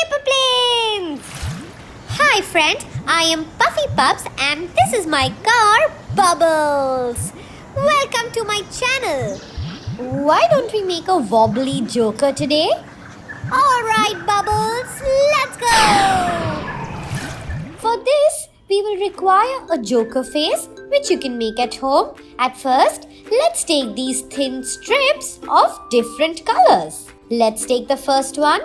paper planes! Hi friend, I am Puffy Pups and this is my car Bubbles. Welcome to my channel. Why don't we make a wobbly joker today? Alright Bubbles, let's go! For this, we will require a joker face which you can make at home. At first, let's take these thin strips of different colors. Let's take the first one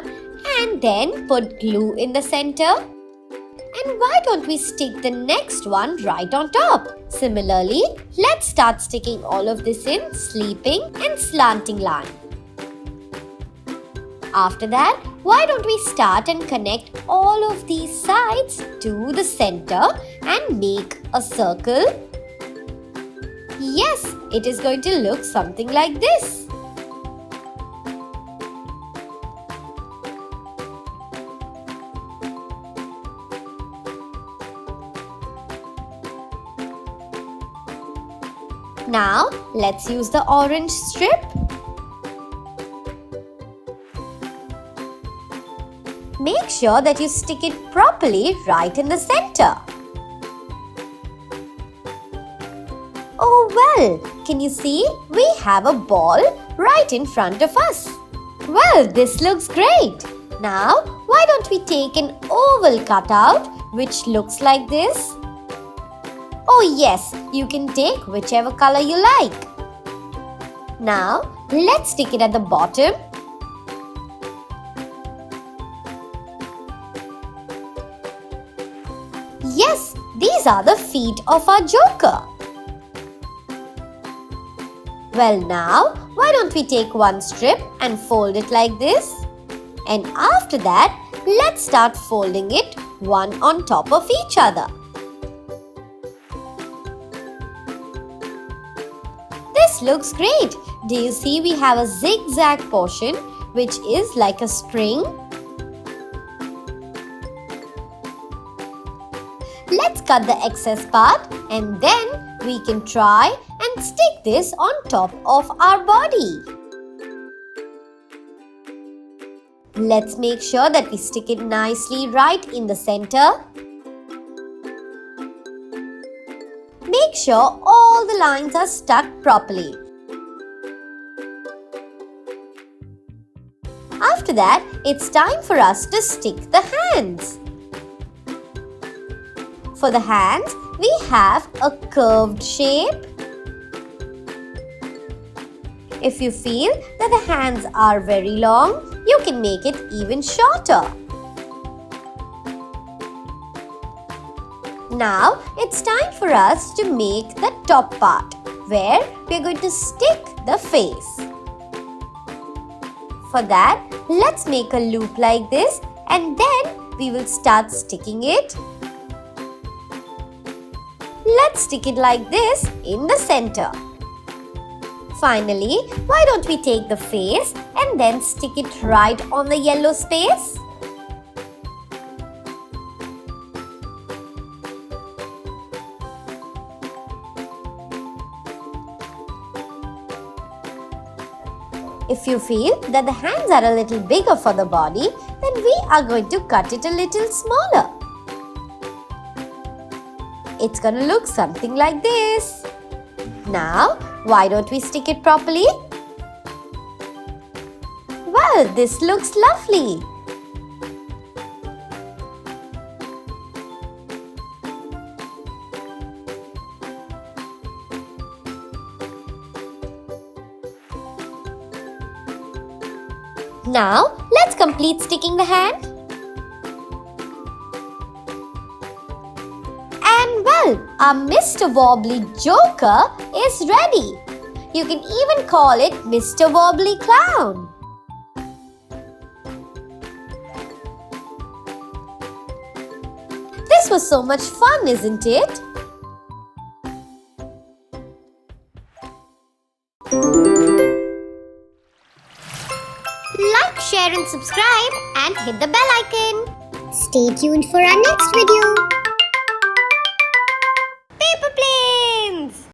and then put glue in the center. And why don't we stick the next one right on top? Similarly, let's start sticking all of this in sleeping and slanting line. After that, why don't we start and connect all of these sides to the center and make a circle? Yes, it is going to look something like this. Now, let's use the orange strip. Make sure that you stick it properly right in the center. Oh well, can you see? We have a ball right in front of us. Well, this looks great. Now, why don't we take an oval cutout which looks like this? Oh yes, you can take whichever color you like. Now, let's stick it at the bottom. Yes, these are the feet of our joker. Well now, why don't we take one strip and fold it like this? And after that, let's start folding it one on top of each other. This looks great. Do you see we have a zigzag portion which is like a spring? Let's cut the excess part and then we can try and stick this on top of our body. Let's make sure that we stick it nicely right in the center. Make sure all the lines are stuck properly. After that, it's time for us to stick the hands. For the hands, we have a curved shape. If you feel that the hands are very long, you can make it even shorter. Now, it's time for us to make the top part, where we are going to stick the face. For that, let's make a loop like this and then we will start sticking it. Let's stick it like this in the center. Finally, why don't we take the face and then stick it right on the yellow space? If you feel that the hands are a little bigger for the body, then we are going to cut it a little smaller. It's going to look something like this. Now, why don't we stick it properly? Well, this looks lovely. Now, let's complete sticking the hand. And well, our Mr. Wobbly Joker is ready. You can even call it Mr. Wobbly Clown. This was so much fun, isn't it? Like, share and subscribe and hit the bell icon. Stay tuned for our next video.